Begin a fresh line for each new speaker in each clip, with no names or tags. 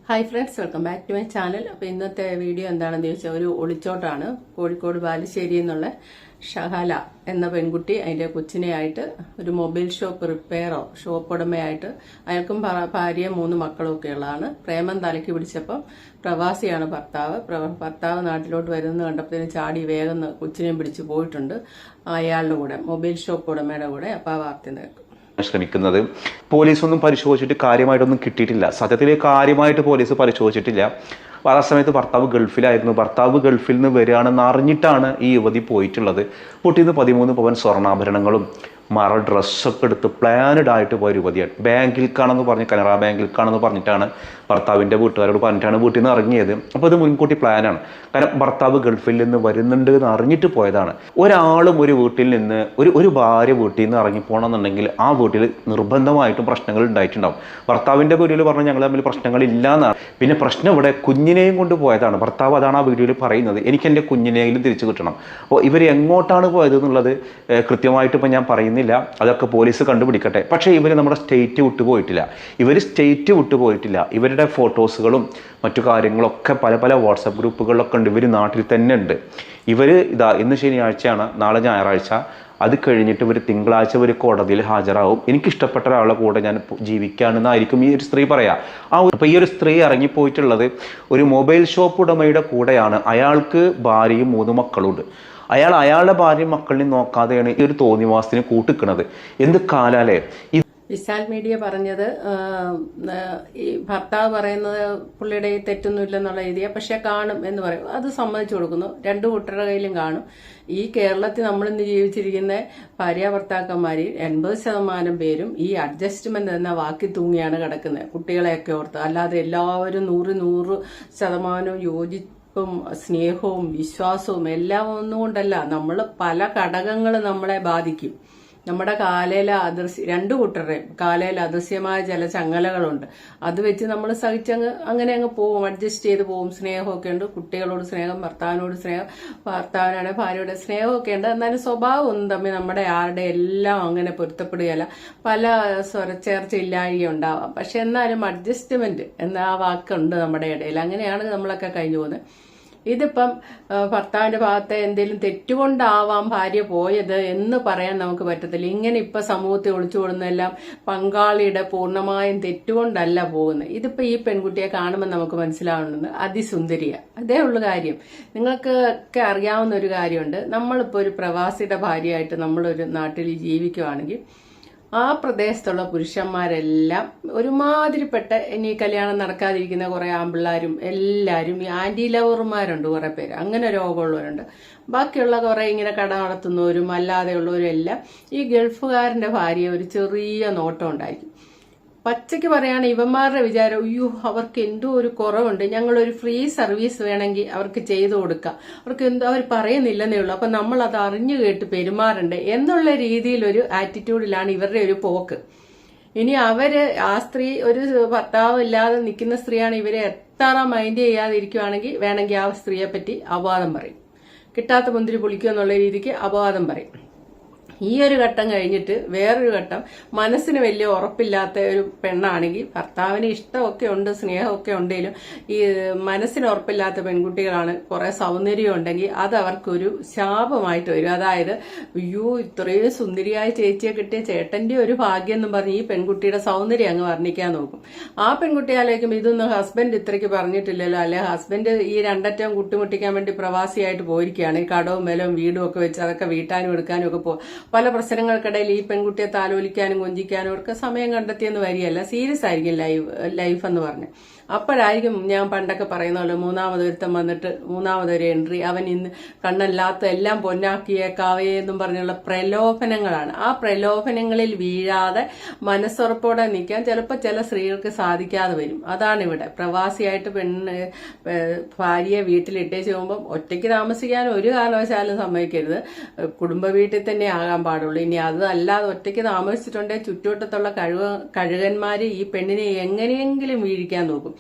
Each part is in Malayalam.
Hi friends, welcome back to my channel. അപ്പോൾ ഇന്നത്തെ വീഡിയോ എന്താണെന്ന് ചോദിച്ചാൽ ഒരു ഒളിച്ചോട്ടാണ്. കോഴിക്കോട് ബാലുശ്ശേരി എന്നുള്ള ഷഹല എന്ന പെൺകുട്ടി അതിന്റെ കൊച്ചിനെയായിട്ട് ഒരു മൊബൈൽ ഷോപ്പ് റിപ്പയറോ ഷോപ്പ് ഉടമയായിട്ട്, അയാൾക്കും ഭാര്യയും 3 മക്കളും ഒക്കെ ഉള്ളതാണ്. പ്രേമം തലയ്ക്ക് പിടിച്ചപ്പം പ്രവാസിയാണ് ഭർത്താവ് നാട്ടിലോട്ട് വരുന്നത് കണ്ടപ്പോഴത്തേന് ചാടി വേഗം കൊച്ചിനെയും പിടിച്ച് പോയിട്ടുണ്ട് അയാളുടെ കൂടെ, മൊബൈൽ ഷോപ്പ് ഉടമയുടെ കൂടെ. അപ്പോൾ ആ വാർത്ത കേൾക്കും.
ശ്രമിക്കുന്നത് പോലീസൊന്നും പരിശോധിച്ചിട്ട് കാര്യമായിട്ടൊന്നും കിട്ടിയിട്ടില്ല. സത്യത്തിൽ കാര്യമായിട്ട് പോലീസ് പരിശോധിച്ചിട്ടില്ല. ആ സമയത്ത് ഭർത്താവ് ഗൾഫിലായിരുന്നു. ഭർത്താവ് ഗൾഫിൽ നിന്ന് വരികയാണെന്ന് അറിഞ്ഞിട്ടാണ് ഈ യുവതി പോയിട്ടുള്ളത്. പൊട്ടിന്ന് 13 പവൻ സ്വർണ്ണാഭരണങ്ങളും മറ ഡ്രസ്സൊക്കെ എടുത്ത് പ്ലാനഡ് ആയിട്ട് പോയ യുവതിയാണ്. ബാങ്കിൽക്കാണെന്ന് പറഞ്ഞ്, കനറ ബാങ്കിൽക്കാണെന്ന് പറഞ്ഞിട്ടാണ് ഭർത്താവിൻ്റെ വീട്ടുകാരോട് പറഞ്ഞിട്ടാണ് വീട്ടിൽ നിന്ന് ഇറങ്ങിയത്. അപ്പോൾ ഇത് മുൻകൂട്ടി പ്ലാനാണ്. കാരണം ഭർത്താവ് ഗൾഫിൽ നിന്ന് വരുന്നുണ്ട് എന്ന് അറിഞ്ഞിട്ട് പോയതാണ്. ഒരാളും ഒരു വീട്ടിൽ നിന്ന് ഒരു ഭാര്യ വീട്ടിൽ നിന്ന് ഇറങ്ങിപ്പോകണമെന്നുണ്ടെങ്കിൽ ആ വീട്ടിൽ നിർബന്ധമായിട്ടും പ്രശ്നങ്ങൾ ഉണ്ടായിട്ടുണ്ടാവും. ഭർത്താവിൻ്റെ വീഡിയോയിൽ പറഞ്ഞാൽ ഞങ്ങൾ തമ്മിൽ പ്രശ്നങ്ങളില്ല എന്നാണ്. പിന്നെ പ്രശ്നം ഇവിടെ കുഞ്ഞിനെയും കൊണ്ട് പോയതാണ്. ഭർത്താവ് അതാണ് ആ വീഡിയോയിൽ പറയുന്നത്, എനിക്ക് എൻ്റെ കുഞ്ഞിനെയും തിരിച്ചു കിട്ടണം. അപ്പോൾ ഇവർ എങ്ങോട്ടാണ് പോയത് എന്നുള്ളത് കൃത്യമായിട്ട് ഇപ്പം ഞാൻ പറയുന്നില്ല. അതൊക്കെ പോലീസ് കണ്ടുപിടിക്കട്ടെ. പക്ഷേ ഇവർ നമ്മുടെ സ്റ്റേറ്റ് വിട്ടുപോയിട്ടില്ല. ഇവരുടെ ഫോട്ടോസുകളും മറ്റു കാര്യങ്ങളൊക്കെ പല വാട്സപ്പ് ഗ്രൂപ്പുകളിലൊക്കെ ഉണ്ട്. ഇവർ നാട്ടിൽ തന്നെ ഉണ്ട്. ഇന്ന് ശനിയാഴ്ചയാണ്, നാളെ ഞായറാഴ്ച. അത് കഴിഞ്ഞിട്ട് ഇവർ തിങ്കളാഴ്ച ഒരു കോടതിയിൽ ഹാജരാകും. എനിക്കിഷ്ടപ്പെട്ട ഒരാളുടെ കൂടെ ഞാൻ ജീവിക്കുകയാണെന്നായിരിക്കും ഈ ഒരു സ്ത്രീ പറയാ. അപ്പോൾ ഈ ഒരു സ്ത്രീ ഇറങ്ങിപ്പോയിട്ടുള്ളത് ഒരു മൊബൈൽ ഷോപ്പ് ഉടമയുടെ കൂടെയാണ്. അയാൾക്ക് ഭാര്യയും 3 മക്കളുണ്ട്. അയാളുടെ ഭാര്യയും മക്കളെയും നോക്കാതെയാണ് ഈ ഒരു തോന്നിവാസത്തിന് കൂട്ടിക്കുന്നത്. എന്ത് കാലാലേ
വിശാൽ മീഡിയ പറഞ്ഞത്, ഈ ഭർത്താവ് പറയുന്നത് പുള്ളിയുടെ തെറ്റൊന്നുമില്ലെന്നുള്ള രീതിയാണ്. പക്ഷെ കാണും എന്ന് പറയും, അത് സമ്മതിച്ചു കൊടുക്കുന്നു. 2 കൂട്ടരുടെ കയ്യിലും കാണും. ഈ കേരളത്തിൽ നമ്മളിന്ന് ജീവിച്ചിരിക്കുന്ന ഭാര്യ ഭർത്താക്കന്മാരിൽ 80% പേരും ഈ അഡ്ജസ്റ്റ്മെന്റ് എന്ന വാക്കി തൂങ്ങിയാണ് കിടക്കുന്നത്, കുട്ടികളെയൊക്കെ ഓർത്ത്. അല്ലാതെ എല്ലാവരും 100% യോജിപ്പും സ്നേഹവും വിശ്വാസവും എല്ലാം ഒന്നുകൊണ്ടല്ല. നമ്മൾ പല ഘടകങ്ങൾ നമ്മളെ ബാധിക്കും. നമ്മുടെ കാലയിലെ 2 കൂട്ടരുടെയും കാലയിൽ അദൃശ്യമായ ചില ചങ്ങലകളുണ്ട്. അത് വെച്ച് നമ്മൾ സഹിച്ചങ്ങ് അങ്ങനെ പോവും, അഡ്ജസ്റ്റ് ചെയ്ത് പോവും. സ്നേഹമൊക്കെ ഉണ്ട്, കുട്ടികളോട് സ്നേഹം, ഭർത്താവിനോട് സ്നേഹം, ഭർത്താവിനാണ് ഭാര്യയുടെ സ്നേഹമൊക്കെ ഉണ്ട്. എന്നാലും സ്വഭാവം ഒന്നും തമ്മിൽ നമ്മുടെ ആരുടെ എല്ലാം അങ്ങനെ പൊരുത്തപ്പെടുകയല്ല. പല സ്വരച്ചേർച്ച ഇല്ലായ്ക ഉണ്ടാവാം. പക്ഷെ എന്നാലും അഡ്ജസ്റ്റ്മെന്റ് എന്ന ആ വാക്കുണ്ട് നമ്മുടെ ഇടയിൽ. അങ്ങനെയാണ് നമ്മളൊക്കെ കഴിഞ്ഞു പോകുന്നത്. ഇതിപ്പം ഭർത്താവിന്റെ ഭാഗത്തെ എന്തെങ്കിലും തെറ്റുകൊണ്ടാവാം ഭാര്യ പോയത് എന്ന് പറയാൻ നമുക്ക് പറ്റത്തില്ല. ഇങ്ങനെ ഇപ്പൊ സമൂഹത്തിൽ ഒളിച്ചുകൊടുന്നെല്ലാം പങ്കാളിയുടെ പൂർണ്ണമായും തെറ്റുകൊണ്ടല്ല പോകുന്നത്. ഇതിപ്പോ ഈ പെൺകുട്ടിയെ കാണുമ്പോൾ നമുക്ക് മനസ്സിലാവുന്നത് അതിസുന്ദരിയ. അതേ ഉള്ളു കാര്യം. നിങ്ങൾക്ക് ഒക്കെ അറിയാവുന്ന ഒരു കാര്യമുണ്ട്. നമ്മളിപ്പോ ഒരു പ്രവാസിയുടെ ഭാര്യയായിട്ട് നമ്മളൊരു നാട്ടിൽ ജീവിക്കുവാണെങ്കിൽ ആ പ്രദേശത്തുള്ള പുരുഷന്മാരെല്ലാം ഒരുമാതിരിപ്പെട്ട, ഇനി കല്യാണം നടക്കാതിരിക്കുന്ന കുറെ ആമ്പിള്ളാരും എല്ലാവരും ഈ ആന്റി ലവർമാരുണ്ട്, കുറെ പേര് അങ്ങനെ രോഗമുള്ളവരുണ്ട്. ബാക്കിയുള്ള കുറെ ഇങ്ങനെ കട നടത്തുന്നവരും അല്ലാതെയുള്ളവരും എല്ലാം ഈ ഗൾഫുകാരന്റെ ഭാര്യ ഒരു ചെറിയ നോട്ടം ഉണ്ടായിരിക്കും. പച്ചയ്ക്ക് പറയാണ് ഇവന്മാരുടെ വിചാരം, അയ്യോ അവർക്ക് എന്തോ ഒരു കുറവുണ്ട്, ഞങ്ങളൊരു ഫ്രീ സർവീസ് വേണമെങ്കിൽ അവർക്ക് ചെയ്തു കൊടുക്കാം, അവർക്ക് എന്തോ അവർ പറയുന്നില്ലെന്നേ ഉള്ളൂ, അപ്പൊ നമ്മൾ അത് അറിഞ്ഞു കേട്ട് പെരുമാറണ്ടേ എന്നുള്ള രീതിയിലൊരു ആറ്റിറ്റ്യൂഡിലാണ് ഇവരുടെ ഒരു പോക്ക്. ഇനി ആ സ്ത്രീ ഒരു ഭർത്താവ് ഇല്ലാതെ നിൽക്കുന്ന സ്ത്രീയാണ്, ഇവരെ എത്ര മൈൻഡ് ചെയ്യാതിരിക്കുവാണെങ്കിൽ വേണമെങ്കിൽ ആ സ്ത്രീയെ പറ്റി അപവാദം പറയും. കിട്ടാത്ത മുന്തിരി പൊളിക്കുക എന്നുള്ള രീതിക്ക് അപവാദം പറയും. ഈ ഒരു ഘട്ടം കഴിഞ്ഞിട്ട് വേറൊരു ഘട്ടം, മനസ്സിന് വലിയ ഉറപ്പില്ലാത്ത ഒരു പെണ്ണാണെങ്കിൽ, ഭർത്താവിന് ഇഷ്ടമൊക്കെ ഉണ്ട് സ്നേഹമൊക്കെ ഉണ്ടെങ്കിലും ഈ മനസ്സിന് ഉറപ്പില്ലാത്ത പെൺകുട്ടികളാണ്, കുറെ സൗന്ദര്യം ഉണ്ടെങ്കിൽ അത് അവർക്കൊരു ശാപമായിട്ട് വരും. അതായത് അയ്യോ ഇത്രയും സുന്ദരിയായ ചേച്ചിയെ കിട്ടിയ ചേട്ടന്റെ ഒരു ഭാഗ്യം എന്നും പറഞ്ഞ് ഈ പെൺകുട്ടിയുടെ സൗന്ദര്യം അങ്ങ് വർണ്ണിക്കാൻ നോക്കും. ആ പെൺകുട്ടി ആലോചിക്കും ഇതൊന്നും ഹസ്ബൻഡ് ഇത്രയ്ക്ക് പറഞ്ഞിട്ടില്ലല്ലോ, അല്ലെ ഹസ്ബൻഡ് ഈ 2 അറ്റം കുട്ടിമുട്ടിക്കാൻ വേണ്ടി പ്രവാസിയായിട്ട് പോയിരിക്കുകയാണ്, ഈ കടവും മേലവും വീടും ഒക്കെ വെച്ച് അതൊക്കെ വീട്ടാനും എടുക്കാനും ഒക്കെ പല പ്രശ്നങ്ങൾക്കിടയിൽ ഈ പെൺകുട്ടിയെ താലോലിക്കാനും കൊഞ്ചിക്കാനും ഒക്കെ സമയം കണ്ടെത്തിയെന്ന് വരികയല്ല. സീരിയസ് ആയിരിക്കും ലൈഫ് എന്ന് പറഞ്ഞ്. അപ്പോഴായിരിക്കും ഞാൻ പണ്ടൊക്കെ പറയുന്ന പോലെ 3ാമതൊരുത്തം വന്നിട്ട് 3ാമതൊരു എൻട്രി, അവൻ ഇന്ന് കണ്ണല്ലാത്ത എല്ലാം പൊന്നാക്കിയേക്കാവേ എന്നും പറഞ്ഞുള്ള പ്രലോഭനങ്ങളാണ്. ആ പ്രലോഭനങ്ങളിൽ വീഴാതെ മനസ്സുറപ്പോടെ നിൽക്കാൻ ചിലപ്പോൾ ചില സ്ത്രീകൾക്ക് സാധിക്കാതെ വരും. അതാണ് ഇവിടെ പ്രവാസിയായിട്ട് ഭാര്യയെ വീട്ടിലിട്ടേച്ച് പോകുമ്പോൾ ഒറ്റയ്ക്ക് താമസിക്കാൻ ഒരു കാരണവശാലും സമ്മതിക്കരുത്. കുടുംബ വീട്ടിൽ തന്നെ ആകാൻ പാടുള്ളൂ. ഇനി അത് അല്ലാതെ ഒറ്റയ്ക്ക് താമസിച്ചിട്ടുണ്ടെങ്കിൽ ചുറ്റുവട്ടത്തുള്ള കഴുകന്മാര് ഈ പെണ്ണിനെ എങ്ങനെയെങ്കിലും വീഴിക്കാൻ നോക്കും.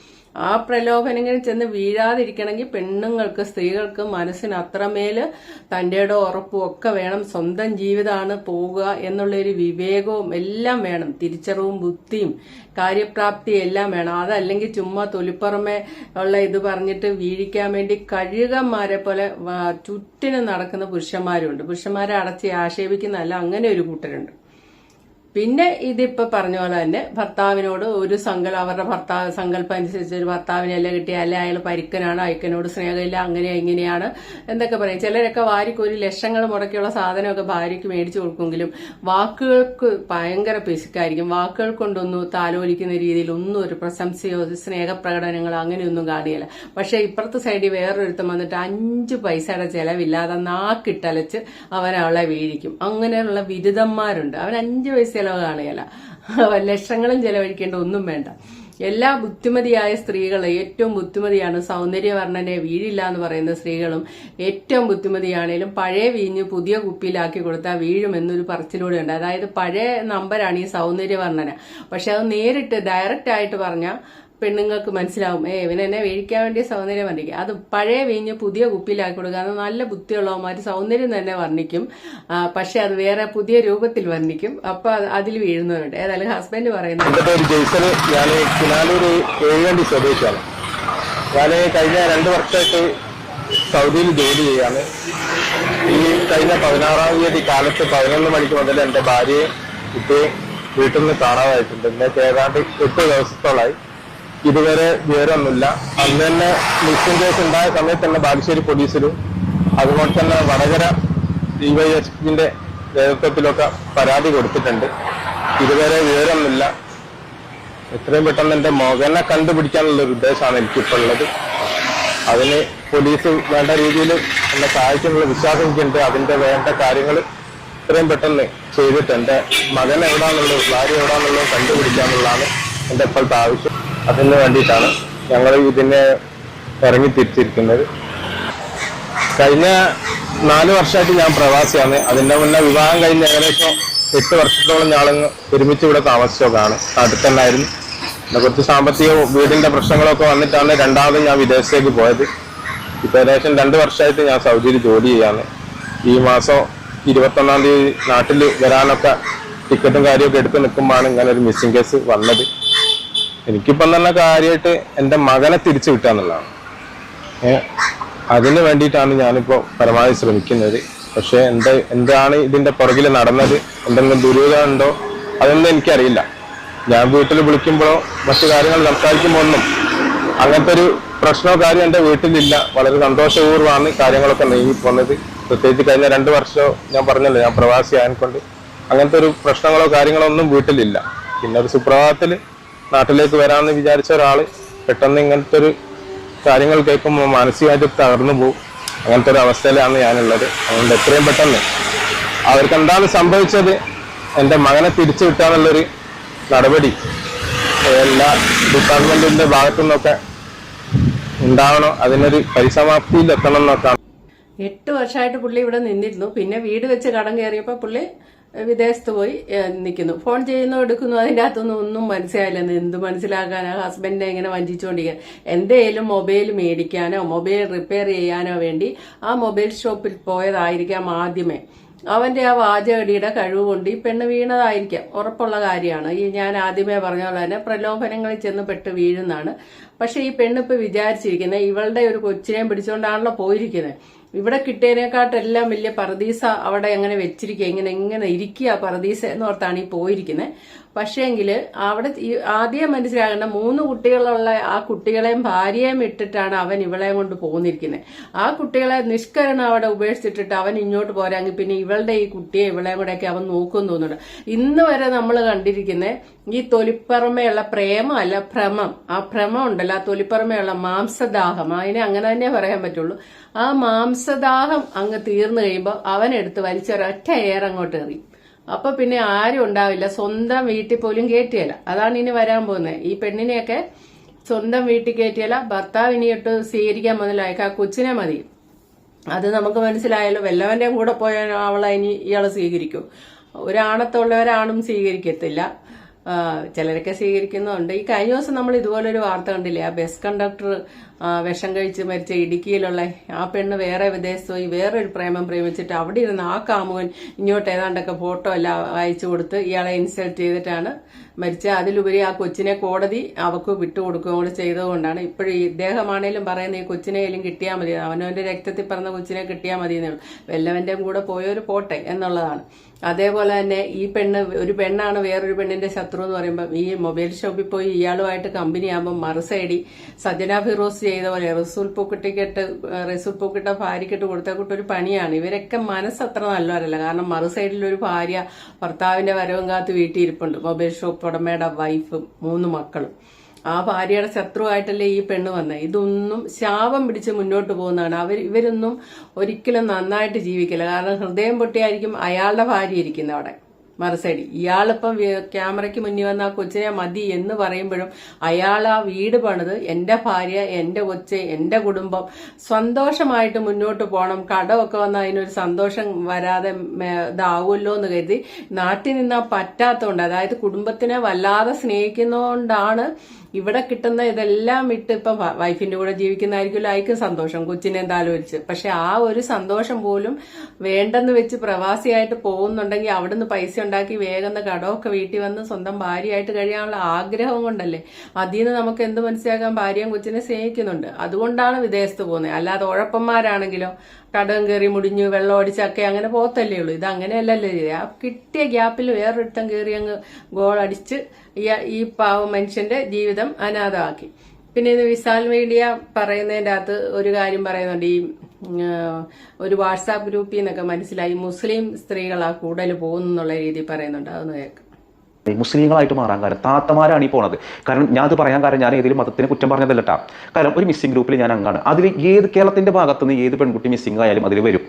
ആ പ്രലോഭനങ്ങളിൽ ചെന്ന് വീഴാതിരിക്കണമെങ്കിൽ പെണ്ണുങ്ങൾക്ക്, സ്ത്രീകൾക്ക് മനസ്സിന് അത്രമേല് തൻ്റെ ഉറപ്പും ഒക്കെ വേണം. സ്വന്തം ജീവിതമാണ് പോവുക എന്നുള്ളൊരു വിവേകവും എല്ലാം വേണം. തിരിച്ചറിവും ബുദ്ധിയും കാര്യപ്രാപ്തിയും എല്ലാം വേണം. അതല്ലെങ്കിൽ ചുമ്മാ തൊലിപ്പുറമെ ഉള്ള ഇത് പറഞ്ഞിട്ട് വീഴിക്കാൻ വേണ്ടി കഴുകന്മാരെ പോലെ ചുറ്റിനും നടക്കുന്ന പുരുഷന്മാരുണ്ട്. പുരുഷന്മാരെ അടച്ച് ആക്ഷേപിക്കുന്നതല്ല, അങ്ങനെ ഒരു കൂട്ടരുണ്ട്. പിന്നെ ഇതിപ്പോ പറഞ്ഞ പോലെ തന്നെ ഭർത്താവിനോട് ഒരു അവരുടെ സങ്കല്പം അനുസരിച്ച് ഒരു ഭർത്താവിനെല്ലാം കിട്ടിയ, അല്ലെ അയാൾ പരിക്കനാണ്, അയക്കനോട് സ്നേഹമില്ല, അങ്ങനെ ഇങ്ങനെയാണ് എന്തൊക്കെ പറയും. ചിലരൊക്കെ വാരിക്ക് ഒരു ലക്ഷങ്ങൾ മുടക്കിയുള്ള സാധനമൊക്കെ ഭാര്യയ്ക്ക് മേടിച്ചു കൊടുക്കുമെങ്കിലും വാക്കുകൾക്ക് ഭയങ്കര പിശുക്കായിരിക്കും. വാക്കുകൾ കൊണ്ടൊന്നും താലോലിക്കുന്ന രീതിയിൽ ഒന്നും ഒരു പ്രശംസയോ സ്നേഹപ്രകടനങ്ങളോ അങ്ങനെയൊന്നും കാണുകയില്ല. പക്ഷെ ഇപ്പുറത്തെ സൈഡിൽ വേറൊരുത്തം വന്നിട്ട് 5 പൈസയുടെ ചെലവില്ലാതെ നാക്കിട്ടലച്ച് അവനവളെ വീഴിക്കും. അങ്ങനെയുള്ള ബിരുദന്മാരുണ്ട്. അവൻ 5 പൈസ ചെലവ് കാണുകയില്ല, ലക്ഷങ്ങളും ചെലവഴിക്കേണ്ട ഒന്നും വേണ്ട. എല്ലാ ബുദ്ധിമതിയായ സ്ത്രീകൾ ഏറ്റവും ബുദ്ധിമതിയാണ്. സൗന്ദര്യവർണ്ണനെ വീഴില്ല എന്ന് പറയുന്ന സ്ത്രീകളും ഏറ്റവും ബുദ്ധിമതിയാണേലും പഴയ വീഞ്ഞ് പുതിയ കുപ്പിയിലാക്കി കൊടുത്താൽ വീഴുമെന്നൊരു പറച്ചിലൂടെ ഉണ്ട്. അതായത് പഴയ നമ്പരാണ് ഈ സൗന്ദര്യവർണ്ണന. പക്ഷെ അത് നേരിട്ട് ഡയറക്റ്റ് ആയിട്ട് പറഞ്ഞാൽ പെണ്ണുങ്ങൾക്ക് മനസ്സിലാവും, ഇവനെന്നെ വീഴിക്കാൻ വേണ്ടി സൗന്ദര്യം വർണ്ണിക്കുക. അത് പഴയ വീഞ്ഞ് പുതിയ കുപ്പിയിലാക്കി കൊടുക്കുക. അത് നല്ല ബുദ്ധിയുള്ളവന്മാർ സൗന്ദര്യം തന്നെ വർണ്ണിക്കും, പക്ഷെ അത് വേറെ പുതിയ രൂപത്തിൽ വർണ്ണിക്കും. അപ്പൊ അതിൽ വീഴുന്നവരുണ്ട്. ഏതായാലും ഹസ്ബൻഡ് പറയുന്നത്,
എന്റെ പേര് ജെയ്സന്, ഞാൻ കിനാലൂര് ഏഴുവണ്ടി സ്വദേശിയാണ്. ഞാൻ കഴിഞ്ഞ 2 വർഷമായിട്ട് സൗദിയിൽ ജോലി ചെയ്യാണ്. ഈ കഴിഞ്ഞ 16-ാം തീയതി കാലത്ത് 11 മണിക്ക് മുതൽ എന്റെ ഭാര്യയെ കുട്ടിയെ വീട്ടിൽ നിന്ന് കാണാതായിട്ടുണ്ട്. ഇന്നേക്ക് ഏതാണ്ട് 8 ദിവസത്തോളായി. ഇതുവരെ വിവരമൊന്നുമില്ല. അന്ന് തന്നെ മിസ്സിംഗ് കേസ് ഉണ്ടായ സമയത്ത് തന്നെ ബാലുശ്ശേരി പോലീസിലും അതുപോലെ തന്നെ വടകര ഡിവൈഎസ്പിന്റെ നേതൃത്വത്തിലൊക്കെ പരാതി കൊടുത്തിട്ടുണ്ട്. ഇതുവരെ വിവരമൊന്നുമില്ല. എത്രയും പെട്ടെന്ന് എന്റെ മകനെ കണ്ടുപിടിക്കാനുള്ള ഒരു ഉദ്ദേശമാണ് എനിക്കിപ്പോൾ ഉള്ളത്. അതിന് പോലീസ് വേണ്ട രീതിയിൽ എന്നെ സഹായിക്കാനുള്ള വിശ്വാസം എനിക്കുണ്ട്. അതിന്റെ വേണ്ട കാര്യങ്ങൾ എത്രയും പെട്ടെന്ന് ചെയ്തിട്ട് എന്റെ മകൻ എവിടാന്നുള്ളത്, ഭാര്യ എവിടാന്നുള്ളത് കണ്ടുപിടിക്കാന്നുള്ളതാണ് എന്റെ ഇപ്പോഴത്തെ ആവശ്യം. അതിന് വേണ്ടിയിട്ടാണ് ഞങ്ങൾ ഇതിനെ ഇറങ്ങി തിരിച്ചിരിക്കുന്നത്. കഴിഞ്ഞ 4 വർഷമായിട്ട് ഞാൻ പ്രവാസിയാണ്. അതിന്റെ മുന്നേ വിവാഹം കഴിഞ്ഞ് ഏകദേശം 8 വർഷത്തോളം ഞാളങ്ങ് ഒരുമിച്ച് ഇവിടെ താമസിച്ചതാണ്. നാട്ടിൽ തന്നെ ആയിരുന്നു. പിന്നെ കുറച്ച് സാമ്പത്തിക വീടിന്റെ പ്രശ്നങ്ങളൊക്കെ വന്നിട്ടാണ് രണ്ടാമത് ഞാൻ വിദേശത്തേക്ക് പോയത്. ഇപ്പൊ ഏകദേശം 2 വർഷമായിട്ട് ഞാൻ സൗദിയിൽ ജോലി ചെയ്യാണ്. ഈ മാസം 21-ാം തീയതി നാട്ടിൽ വരാനൊക്കെ ടിക്കറ്റും കാര്യമൊക്കെ എടുത്ത് നിൽക്കുമ്പോഴാണ് ഇങ്ങനെ ഒരു മിസ്സിംഗ് കേസ് വന്നത്. എനിക്കിപ്പം തന്നെ കാര്യമായിട്ട് എൻ്റെ മകനെ തിരിച്ചു കിട്ടാന്നുള്ളതാണ്. അതിന് വേണ്ടിയിട്ടാണ് ഞാനിപ്പോൾ പരമാവധി ശ്രമിക്കുന്നത്. പക്ഷെ എന്താണ് ഇതിന്റെ പുറകിൽ നടന്നത്, എന്തെങ്കിലും ദുരൂഹത ഉണ്ടോ അതൊന്നും എനിക്കറിയില്ല. ഞാൻ വീട്ടിൽ വിളിക്കുമ്പോഴോ മറ്റു കാര്യങ്ങൾ സംസാരിക്കുമ്പോൾ ഒന്നും അങ്ങനത്തെ ഒരു പ്രശ്നമോ കാര്യം എൻ്റെ വീട്ടിലില്ല. വളരെ സന്തോഷപൂർവ്വമാണ് കാര്യങ്ങളൊക്കെ നീങ്ങിപ്പോകുന്നത്. പ്രത്യേകിച്ച് കഴിഞ്ഞ 2 വർഷം ഞാൻ പറഞ്ഞല്ലോ, ഞാൻ പ്രവാസി ആയതുകൊണ്ട് അങ്ങനത്തെ ഒരു പ്രശ്നങ്ങളോ കാര്യങ്ങളോ ഒന്നും വീട്ടിലില്ല. പിന്നെ ഒരു സുപ്രഭാതത്തിൽ നാട്ടിലേക്ക് വരാമെന്ന് വിചാരിച്ച ഒരാൾ പെട്ടെന്ന് ഇങ്ങനത്തെ ഒരു കാര്യങ്ങൾ കേൾക്കുമ്പോൾ മാനസികമായിട്ട് തകർന്നു പോകും. അങ്ങനത്തെ ഒരു അവസ്ഥയിലാണ് ഞാനുള്ളത്. അതുകൊണ്ട് എത്രയും പെട്ടെന്ന് അവർക്ക് എന്താണ് സംഭവിച്ചത്, എൻ്റെ മകനെ തിരിച്ചു കിട്ടാന്നുള്ളൊരു നടപടി എല്ലാ ഡിപ്പാർട്ട്മെന്റിന്റെ ഭാഗത്തു നിന്നൊക്കെ ഉണ്ടാവണം. അതിനൊരു പരിസമാപ്തിയിൽ എത്തണം എന്നൊക്കെയാണ്.
8 വർഷമായിട്ട് പുള്ളി ഇവിടെ നിന്നിരുന്നു. പിന്നെ വീട് വെച്ച് കടം കയറിയപ്പോൾ പുള്ളി വിദേശത്ത് പോയി നിൽക്കുന്നു. ഫോൺ ചെയ്യുന്നു, എടുക്കുന്നു. അതിൻ്റെ അകത്തൊന്നും ഒന്നും മനസ്സിലായില്ലെന്ന്. എന്ത് മനസ്സിലാക്കാനോ, ഹസ്ബൻഡിനെ ഇങ്ങനെ വഞ്ചിച്ചുകൊണ്ടിരിക്കുക. എന്തെങ്കിലും മൊബൈൽ മേടിക്കാനോ മൊബൈൽ റിപ്പയർ ചെയ്യാനോ വേണ്ടി ആ മൊബൈൽ ഷോപ്പിൽ പോയതായിരിക്കാം ആദ്യമേ. അവന്റെ ആ വാചകടിയുടെ കഴിവ് കൊണ്ട് ഈ പെണ്ണ് വീണതായിരിക്കാം, ഉറപ്പുള്ള കാര്യമാണ്. ഈ ഞാൻ ആദ്യമേ പറഞ്ഞ പോലെ തന്നെ പ്രലോഭനങ്ങളിൽ ചെന്ന് പെട്ട് വീഴുന്നതാണ്. പക്ഷെ ഈ പെണ്ണിപ്പോ വിചാരിച്ചിരിക്കുന്നത് ഇവളുടെ ഒരു കൊച്ചിനെയും പിടിച്ചുകൊണ്ടാണല്ലോ പോയിരിക്കുന്നത്. ഇവിടെ കിട്ടിയതിനെക്കാട്ടെല്ലാം വലിയ പറദീസ അവിടെ എങ്ങനെ വെച്ചിരിക്കുക, എങ്ങനെ ഇരിക്കുക പറദീസ എന്നോർത്താണ് ഈ പോയിരിക്കുന്നത്. പക്ഷേങ്കിൽ അവിടെ ആദ്യം മനസ്സിലാകേണ്ട 3 കുട്ടികളുള്ള ആ കുട്ടികളെയും ഭാര്യയും ഇട്ടിട്ടാണ് അവൻ ഇവളെയും കൊണ്ട് പോന്നിരിക്കുന്നത്. ആ കുട്ടികളെ നിഷ്കരണം അവിടെ ഉപേക്ഷിച്ചിട്ടിട്ട് അവൻ ഇങ്ങോട്ട് പോരാങ്കിൽ പിന്നെ ഇവളുടെ ഈ കുട്ടിയെ ഇവളെയും കൂടെയൊക്കെ അവൻ നോക്കും തോന്നുന്നുണ്ട്. ഇന്ന് വരെ നമ്മൾ കണ്ടിരിക്കുന്നത് ഈ തൊലിപ്പുറമേയുള്ള പ്രേമമല്ല, ഭ്രമം. ആ ഭ്രമം ഉണ്ടല്ലോ, ആ തൊലിപ്പുറമേയുള്ള മാംസദാഹം, അതിനെ അങ്ങനെ തന്നെ പറയാൻ പറ്റുള്ളൂ. ആ മാംസദാഹം അങ്ങ് തീർന്നു കഴിയുമ്പോൾ അവനെടുത്ത് വലിച്ചൊരൊറ്റ അങ്ങോട്ട് എറിയും. അപ്പൊ പിന്നെ ആരും ഉണ്ടാവില്ല, സ്വന്തം വീട്ടിൽ പോലും കയറ്റിയല്ല. അതാണ് ഇനി വരാൻ പോകുന്നത്. ഈ പെണ്ണിനെയൊക്കെ സ്വന്തം വീട്ടിൽ കയറ്റിയല്ല, ഭർത്താവ് ഇനിയിട്ട് സ്വീകരിക്കാൻ മുതലായേക്ക് ആ കൊച്ചിനെ മതി. അത് നമുക്ക് മനസ്സിലായല്ലോ. വല്ലവന്റെയും കൂടെ പോയാൽ അവളെ ഇനി ഇയാള് സ്വീകരിക്കും. ഒരാണത്തുള്ളവരാണും സ്വീകരിക്കത്തില്ല. ചിലരൊക്കെ സ്വീകരിക്കുന്നുണ്ട്. ഈ കഴിഞ്ഞ ദിവസം നമ്മൾ ഇതുപോലൊരു വാർത്ത കണ്ടില്ലേ, ആ ബസ് കണ്ടക്ടർ വിഷം കഴിച്ച് മരിച്ച ഇടുക്കിയിലുള്ള ആ പെണ്ണ് വേറെ വിദേശത്ത് പോയി വേറൊരു പ്രേമം പ്രേമിച്ചിട്ട് അവിടെ ഇരുന്ന് ആ കാമുകൻ ഇങ്ങോട്ട് ഏതാണ്ടൊക്കെ ഫോട്ടോ എല്ലാം അയച്ചു കൊടുത്ത് ഇയാളെ ഇൻസൾട്ട് ചെയ്തിട്ടാണ് മരിച്ച. അതിലുപരി ആ കൊച്ചിനെ കോടതി അവക്ക് വിട്ടുകൊടുക്കുകയും കൂടെ ചെയ്തതുകൊണ്ടാണ് ഇപ്പോഴും ഇദ്ദേഹമാണേലും പറയുന്ന ഈ കൊച്ചിനെയും കിട്ടിയാൽ മതി, അവനവന്റെ രക്തത്തിൽ പറഞ്ഞ കൊച്ചിനെ കിട്ടിയാൽ മതി എന്നുള്ളൂ, വല്ലവന്റെയും കൂടെ പോയൊരു പോട്ടെ എന്നുള്ളതാണ്. അതേപോലെ തന്നെ ഈ ഒരു പെണ്ണാണ് വേറൊരു പെണ്ണിന്റെ ശത്രു എന്ന് പറയുമ്പോൾ ഈ മൊബൈൽ ഷോപ്പിൽ പോയി ഇയാളുമായിട്ട് കമ്പനി ആകുമ്പോൾ മറുസൈഡി സജന ഫിറോസ് ചെയ്ത പോലെ റസൂൽ പൂക്കിട്ട ഭാര്യക്കിട്ട് കൊടുത്ത കൂട്ടൊരു പണിയാണ്. ഇവരൊക്കെ മനസ്സത്ര നല്ലവരല്ല. കാരണം മറുസൈഡിൽ ഒരു ഭാര്യ ഭർത്താവിന്റെ വരവും കാത്ത് വീട്ടിൽ ഇരിപ്പുണ്ട്, മൊബൈൽ ഷോപ്പ് ഉടമയുടെ വൈഫും 3 മക്കളും. ആ ഭാര്യയുടെ ശത്രുവായിട്ടല്ലേ ഈ പെണ്ണ് വന്നത്. ഇതൊന്നും ശാപം പിടിച്ച് മുന്നോട്ട് പോകുന്നതാണ്. ഇവരൊന്നും ഒരിക്കലും നന്നായിട്ട് ജീവിക്കില്ല. കാരണം ഹൃദയം പൊട്ടിയായിരിക്കും അയാളുടെ ഭാര്യ ഇരിക്കുന്നത് അവിടെ മറുസൈഡ്. ഇയാളിപ്പം ക്യാമറയ്ക്ക് മുന്നിൽ വന്ന ആ കൊച്ചിനെ മതി എന്ന് പറയുമ്പോഴും അയാൾ ആ വീട് പണിത് എന്റെ ഭാര്യ, എന്റെ കൊച്ച്, എന്റെ കുടുംബം സന്തോഷമായിട്ട് മുന്നോട്ട് പോകണം, കടമൊക്കെ വന്നാൽ അതിനൊരു സന്തോഷം വരാതെ ഇതാവുമല്ലോ എന്ന് കരുതി നാട്ടിൽ നിന്നാ പറ്റാത്തതുകൊണ്ട്, അതായത് കുടുംബത്തിനെ വല്ലാതെ സ്നേഹിക്കുന്നതുകൊണ്ടാണ് ഇവിടെ കിട്ടുന്ന ഇതെല്ലാം വിട്ട് ഇപ്പം വൈഫിന്റെ കൂടെ ജീവിക്കുന്നതായിരിക്കുമല്ലോ അയക്കും സന്തോഷം, കൊച്ചിനെ എന്താലോചിച്ച്. പക്ഷെ ആ ഒരു സന്തോഷം പോലും വേണ്ടെന്ന് വെച്ച് പ്രവാസിയായിട്ട് പോകുന്നുണ്ടെങ്കിൽ അവിടുന്ന് പൈസ ഉണ്ടാക്കി വേഗം കടമൊക്കെ വീട്ടിൽ വന്ന് സ്വന്തം ഭാര്യയായിട്ട് കഴിയാനുള്ള ആഗ്രഹം കൊണ്ടല്ലേ. അതിൽ നിന്ന് നമുക്ക് എന്ത് മനസ്സിലാക്കാൻ, ഭാര്യയും കൊച്ചിനെ സ്നേഹിക്കുന്നുണ്ട്, അതുകൊണ്ടാണ് വിദേശത്ത് പോകുന്നത്. അല്ലാതെ ഉഴപ്പന്മാരാണെങ്കിലോ കടം കയറി മുടിഞ്ഞു വെള്ളം അടിച്ചൊക്കെ അങ്ങനെ പോത്തല്ലേ ഉള്ളൂ. ഇത് അങ്ങനെയല്ലല്ലോ ചെയ്തത്. ആ കിട്ടിയ ഗ്യാപ്പിൽ വേറൊരുത്തം കയറി അങ്ങ് ഗോൾ അടിച്ച് ഈ പാവ മനുഷ്യന്റെ ജീവിതം അനാഥമാക്കി. പിന്നെ ഇത് വിശാൽ മീഡിയ പറയുന്നതിന്റെ അകത്ത് ഒരു കാര്യം പറയുന്നുണ്ട്. ഈ ഒരു വാട്സാപ്പ് ഗ്രൂപ്പിൽ നിന്നൊക്കെ മനസ്സിലായി മുസ്ലിം സ്ത്രീകളാ കൂടുതൽ പോകുന്നുള്ള രീതിയിൽ പറയുന്നുണ്ട്. അതൊന്ന് കേൾക്കാം.
മുസ്ലിങ്ങളായിട്ട് മാറാൻ കാരണം താത്തമാരാണ് ഈ പോണത്. കാരണം ഞാൻ അത് പറയാൻ കാരണം ഞാൻ ഏതെങ്കിലും മതത്തിന് കുറ്റം പറഞ്ഞതല്ലട്ടാ. കാരണം ഒരു മിസ്സിംഗ് ഗ്രൂപ്പിൽ ഞാൻ അംഗമാണ്. അതിൽ കേരളത്തിന്റെ ഭാഗത്തുനിന്ന് ഏത് പെൺകുട്ടി മിസ്സിംഗ് ആയാലും അതിൽ വരും.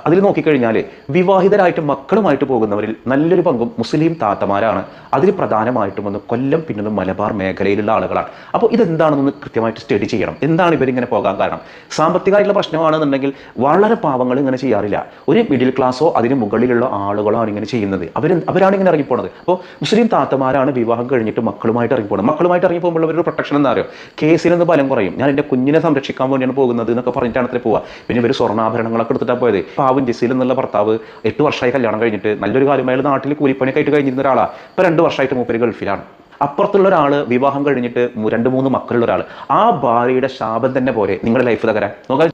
അതിൽ നോക്കിക്കഴിഞ്ഞാൽ വിവാഹിതരായിട്ട് മക്കളുമായിട്ട് പോകുന്നവരിൽ നല്ലൊരു പങ്കും മുസ്ലിം താത്തമാരാണ്. അതിൽ പ്രധാനമായിട്ടും ഒന്ന് കൊല്ലം പിന്നെ മലബാർ മേഖലയിലുള്ള ആളുകളാണ്. അപ്പോൾ ഇതെന്താണെന്നൊന്ന് കൃത്യമായിട്ട് സ്റ്റഡി ചെയ്യണം. എന്താണ് ഇവരിങ്ങനെ പോകാൻ കാരണം? സാമ്പത്തികമായിട്ടുള്ള പ്രശ്നമാണെന്നുണ്ടെങ്കിൽ വളരെ പാവങ്ങൾ ഇങ്ങനെ ചെയ്യാറില്ല. ഒരു മിഡിൽ ക്ലാസ്സോ അതിന് മുകളിലുള്ള ആളുകളോ ആണ് ഇങ്ങനെ ചെയ്യുന്നത്. അവരാണ് ഇങ്ങനെ ഇറങ്ങിപ്പോണത്. അപ്പോൾ മുസ്ലിം താത്തമാരാണ് വിവാഹം കഴിഞ്ഞിട്ട് മക്കളുമായിട്ട് ഇറങ്ങിപ്പോകുന്നത്. മക്കളുമായിട്ട് ഇറങ്ങി പോകുമ്പോൾ ഒരു പ്രൊട്ടക്ഷൻ എന്താ അറിയോ? കേസിലൊന്ന് ബലം കുറയും. ഞാൻ എന്റെ കുഞ്ഞിനെ സംരക്ഷിക്കാൻ വേണ്ടിയാണ് പോകുന്നത് എന്നൊക്കെ പറഞ്ഞിട്ടാണ് അത്ര പോവുക. പിന്നെ ഇവർ സ്വർണ്ണാഭരണങ്ങളൊക്കെ എടുത്തിട്ടാണ് പോയത്. പാവം ജസീൽ എന്നുള്ള ഭർത്താവ് 8 വർഷമായി കല്യാണം കഴിഞ്ഞിട്ട് നല്ലൊരു കാര്യമായ നാട്ടിൽ കൂലിപ്പണിയൊക്കെ ആയിട്ട് കഴിഞ്ഞിരുന്ന ഒരാളാണ്. ഇപ്പൊ 2 വർഷമായിട്ട് മൂപ്പര് ഗൾഫിലാണ്. അപ്പുറത്തുള്ള ഒരാള് വിവാഹം കഴിഞ്ഞിട്ട് 2-3 മക്കളുള്ള ഒരാൾ, ആ ഭാര്യയുടെ ശാപം തന്നെ പോലെ നിങ്ങളുടെ ലൈഫ് തകരാൻ നോക്കാൻ.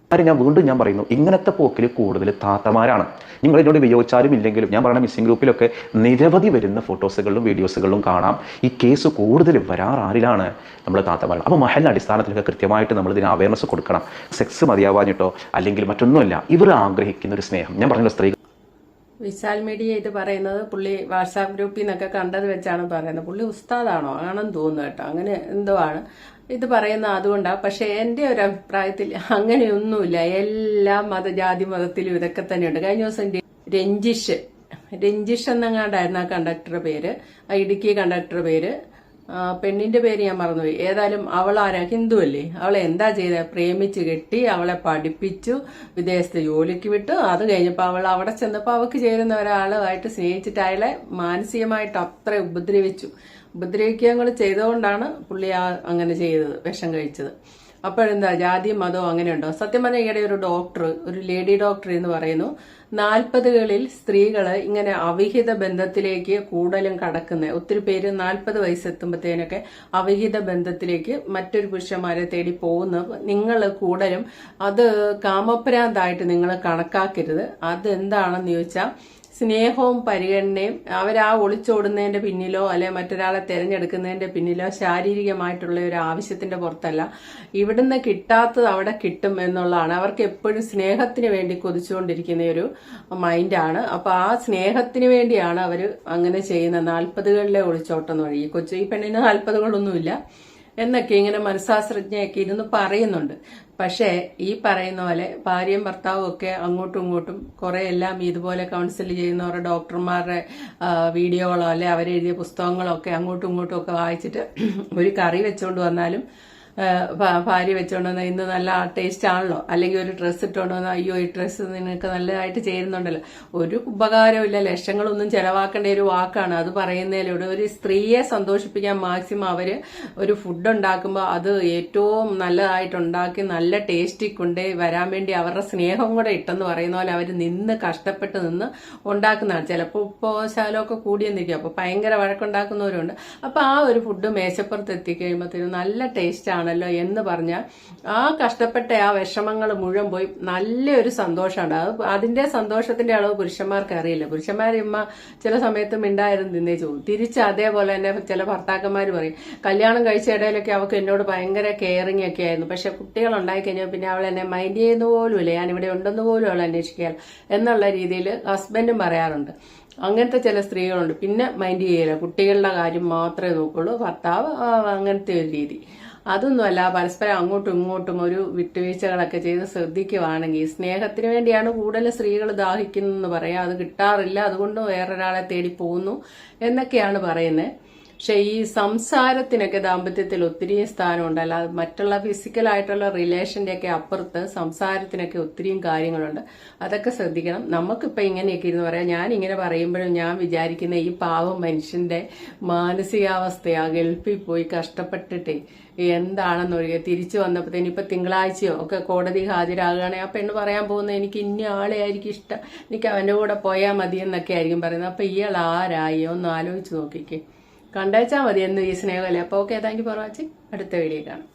ഞാൻ പറയുന്നു, ഇങ്ങനത്തെ പോക്കിൽ കൂടുതൽ താത്തമാരാണ്. നിങ്ങൾ എന്നോട് വിയോജിച്ചാലും ഇല്ലെങ്കിലും ഞാൻ പറയുന്ന മിസ്സിംഗ് ഗ്രൂപ്പിലൊക്കെ നിരവധി വരുന്ന ഫോട്ടോസുകളിലും വീഡിയോസുകളിലും കാണാം. ഈ കേസ് കൂടുതൽ വരാറാരിലാണ് നമ്മുടെ താത്തമാരാണ്. അപ്പോൾ മഹലിന്റെ അടിസ്ഥാനത്തിലൊക്കെ കൃത്യമായിട്ട് നമ്മൾ ഇതിന് അവയർനെസ് കൊടുക്കണം. സെക്സ് മതിയാവാഞ്ഞിട്ടോ അല്ലെങ്കിൽ മറ്റൊന്നുമല്ല, ഇവർ ആഗ്രഹിക്കുന്ന ഒരു സ്നേഹം. ഞാൻ പറഞ്ഞ സ്ത്രീകൾ
വിശാൽ മീഡിയ ഇത് പറയുന്നത് പുള്ളി വാട്സാപ്പ് ഗ്രൂപ്പിൽ നിന്നൊക്കെ കണ്ടത് വെച്ചാണ് പറയുന്നത്. പുള്ളി ഉസ്താദാണോ ആണെന്ന് തോന്നുന്നു കേട്ടോ, അങ്ങനെ എന്തോ ആണ് ഇത് പറയുന്ന. അതുകൊണ്ടാണ്. പക്ഷെ എന്റെ ഒരു അഭിപ്രായത്തിൽ അങ്ങനെയൊന്നുമില്ല. എല്ലാ ജാതി മതത്തിലും ഇതൊക്കെ തന്നെയുണ്ട്. കഴിഞ്ഞ ദിവസം രഞ്ജിഷ് എന്നങ്ങാണ്ടായിരുന്നു ആ കണ്ടക്ടറുടെ പേര്, ആ ഇടുക്കി കണ്ടക്ടറുടെ പേര്. പെണ്ണിന്റെ പേര് ഞാൻ മറന്നുപോയി. ഏതായാലും അവൾ ആരാ, ഹിന്ദു അല്ലേ? അവളെ എന്താ ചെയ്ത? പ്രേമിച്ച് കെട്ടി അവളെ പഠിപ്പിച്ചു, വിദേശത്ത് ജോലിക്ക് വിട്ടു. അത് കഴിഞ്ഞപ്പോൾ അവൾ അവിടെ ചെന്നപ്പോൾ അവൾക്ക് ചേരുന്ന ഒരാളുമായിട്ട് സ്നേഹിച്ചിട്ട് അയാളെ മാനസികമായിട്ട് അത്ര ഉപദ്രവിക്കുകയും കൂടെ ചെയ്തുകൊണ്ടാണ് പുള്ളി അങ്ങനെ ചെയ്തത്, വിഷം കഴിച്ചത്. അപ്പോഴെന്താ ജാതിയും മതവും അങ്ങനെയുണ്ടോ? സത്യം പറഞ്ഞാൽ ഈയിടെ ഒരു ലേഡി ഡോക്ടർ എന്ന് പറയുന്നു, 40കളിൽ സ്ത്രീകള് ഇങ്ങനെ അവിഹിത ബന്ധത്തിലേക്ക് കൂടുതലും കടക്കുന്നത്. ഒത്തിരി പേര് 40 വയസ്സെത്തുമ്പോഴത്തേനൊക്കെ അവിഹിത ബന്ധത്തിലേക്ക് മറ്റൊരു പുരുഷന്മാരെ തേടി പോകുന്ന നിങ്ങൾ കൂടുതലും അത് കാമപ്രാന്തായിട്ട് നിങ്ങൾ കണക്കാക്കരുത്. അതെന്താണെന്ന് ചോദിച്ചാൽ സ്നേഹവും പരിഗണനയും അവരാ ഒളിച്ചോടുന്നതിന്റെ പിന്നിലോ അല്ലെ മറ്റൊരാളെ തെരഞ്ഞെടുക്കുന്നതിന്റെ പിന്നിലോ ശാരീരികമായിട്ടുള്ള ഒരു ആവശ്യത്തിന്റെ പുറത്തല്ല. ഇവിടുന്ന് കിട്ടാത്തത് അവിടെ കിട്ടും എന്നുള്ളതാണ്. അവർക്ക് എപ്പോഴും സ്നേഹത്തിന് വേണ്ടി കൊതിച്ചുകൊണ്ടിരിക്കുന്ന ഒരു മൈൻഡാണ്. അപ്പൊ ആ സ്നേഹത്തിന് വേണ്ടിയാണ് അവര് അങ്ങനെ ചെയ്യുന്ന 40കളിലെ ഒളിച്ചോട്ടം വഴി. ഈ പെണ്ണിന് 40കളൊന്നുമില്ല എന്നൊക്കെ ഇങ്ങനെ മനഃശാസ്ത്രജ്ഞയൊക്കെ ഇരുന്ന് പറയുന്നുണ്ട്. പക്ഷേ ഈ പറയുന്ന പോലെ ഭാര്യയും ഭർത്താവും ഒക്കെ അങ്ങോട്ടും ഇങ്ങോട്ടും കുറെ എല്ലാം ഇതുപോലെ കൗൺസിൽ ചെയ്യുന്നവരുടെ ഡോക്ടർമാരുടെ വീഡിയോകളോ അല്ലെ അവരെഴുതിയ പുസ്തകങ്ങളോ ഒക്കെ അങ്ങോട്ടും ഇങ്ങോട്ടും ഒക്കെ വായിച്ചിട്ട് ഒരു കറി വെച്ചുകൊണ്ട് വന്നാലും ഭാര്യ വെച്ചോണ്ട് വന്നാൽ ഇന്ന് നല്ല ടേസ്റ്റ് ആണല്ലോ, അല്ലെങ്കിൽ ഒരു ഡ്രസ്സ് ഇട്ടുകൊണ്ട് വന്നാൽ അയ്യോ ഈ ഡ്രസ്സ് നിനക്ക് നല്ലതായിട്ട് ചേരുന്നുണ്ടല്ലോ. ഒരു ഉപകാരമില്ല, ലക്ഷങ്ങളൊന്നും ചെലവാക്കേണ്ട ഒരു വാക്കാണ് അത് പറയുന്നതിലൂടെ. ഒരു സ്ത്രീയെ സന്തോഷിപ്പിക്കാൻ മാക്സിമം അവര് ഒരു ഫുഡ് ഉണ്ടാക്കുമ്പോൾ അത് ഏറ്റവും നല്ലതായിട്ട് ഉണ്ടാക്കി നല്ല ടേസ്റ്റിൽ കൊണ്ടേ വരാൻ വേണ്ടി അവരുടെ സ്നേഹം കൂടെ ഇട്ടെന്ന് പറയുന്ന പോലെ അവർ നിന്ന് കഷ്ടപ്പെട്ട് നിന്ന് ഉണ്ടാക്കുന്നതാണ്. ചിലപ്പോൾ ഉപ്പോ ശാലമൊക്കെ കൂടിയെന്നിരിക്കും, അപ്പൊ ഭയങ്കര വഴക്കുണ്ടാക്കുന്നവരുണ്ട്. അപ്പൊ ആ ഒരു ഫുഡ് മേശപ്പുറത്ത് എത്തിക്കഴിയുമ്പോഴത്തേനും നല്ല ടേസ്റ്റ് ആണല്ലോ എന്ന് പറഞ്ഞാൽ ആ കഷ്ടപ്പെട്ട ആ വിഷമങ്ങൾ മുഴുവൻ പോയി നല്ലൊരു സന്തോഷമുണ്ട്. അതിന്റെ സന്തോഷത്തിന്റെ അളവ് പുരുഷന്മാർക്ക് അറിയില്ല. പുരുഷന്മാർ ചില സമയത്ത് മിണ്ടായിരുന്നു തിന്നേ പോകും. തിരിച്ച് അതേപോലെ തന്നെ ചില ഭർത്താക്കന്മാർ പറയും, കല്യാണം കഴിച്ച ഇടയിലൊക്കെ അവൾക്ക് എന്നോട് ഭയങ്കര കെയറിങ് ഒക്കെ ആയിരുന്നു, പക്ഷെ കുട്ടികൾ ഉണ്ടായി കഴിഞ്ഞാൽ പിന്നെ അവൾ എന്നെ മൈൻഡ് ചെയ്യുന്ന പോലുമില്ല, ഞാൻ ഇവിടെ ഉണ്ടെന്ന് പോലും അവൾ അന്വേഷിക്കുക എന്നുള്ള രീതിയിൽ ഹസ്ബൻഡും പറയാറുണ്ട്. അങ്ങനത്തെ ചില സ്ത്രീകളുണ്ട്. പിന്നെ മൈൻഡ് ചെയ്യില്ല, കുട്ടികളുടെ കാര്യം മാത്രമേ നോക്കുള്ളൂ ഭർത്താവ്. അങ്ങനത്തെ ഒരു രീതി അതൊന്നുമല്ല. പരസ്പരം അങ്ങോട്ടും ഇങ്ങോട്ടും ഒരു വിട്ടുവീഴ്ചകളൊക്കെ ചെയ്ത് ശ്രദ്ധിക്കുവാണെങ്കിൽ, സ്നേഹത്തിന് വേണ്ടിയാണ് കൂടുതൽ സ്ത്രീകൾ ദാഹിക്കുന്നതെന്ന് പറയാം, അത് കിട്ടാറില്ല, അതുകൊണ്ട് വേറൊരാളെ തേടി പോകുന്നു എന്നൊക്കെയാണ് പറയുന്നത്. പക്ഷെ ഈ സംസാരത്തിനൊക്കെ ദാമ്പത്യത്തിൽ ഒത്തിരി സ്ഥാനമുണ്ട്. അല്ലാതെ മറ്റുള്ള ഫിസിക്കലായിട്ടുള്ള റിലേഷന്റെ ഒക്കെ അപ്പുറത്ത് സംസാരത്തിനൊക്കെ ഒത്തിരിയും കാര്യങ്ങളുണ്ട്. അതൊക്കെ ശ്രദ്ധിക്കണം. നമുക്കിപ്പോൾ ഇങ്ങനെയൊക്കെ ഇരുന്ന് പറയാം. ഞാൻ ഇങ്ങനെ പറയുമ്പോഴും ഞാൻ വിചാരിക്കുന്ന ഈ പാവം മനുഷ്യന്റെ മാനസികാവസ്ഥയാ, ഗൾഫിൽ പോയി കഷ്ടപ്പെട്ടിട്ടേ എന്താണെന്നൊഴികെ തിരിച്ചു വന്നപ്പോഴത്തേന് ഇപ്പൊ തിങ്കളാഴ്ചയോ ഒക്കെ കോടതി ഹാജരാകുകയാണെങ്കിൽ ആ പെണ്ണ് പറയാൻ പോകുന്നത് എനിക്ക് ഇന്ന ആളെ ആയിരിക്കും ഇഷ്ടം, എനിക്ക് അവന്റെ കൂടെ പോയാൽ മതി എന്നൊക്കെ ആയിരിക്കും പറയുന്നത്. അപ്പൊ ഇയാൾ ആരായി ഒന്ന് ആലോചിച്ച് നോക്കിക്കേ. കണ്ടേച്ചാൽ മതി എന്ന് ഈ സ്നേഹമല്ലേ. അപ്പോൾ okay, thank you for watching. അടുത്ത വീഡിയോ കാണാം.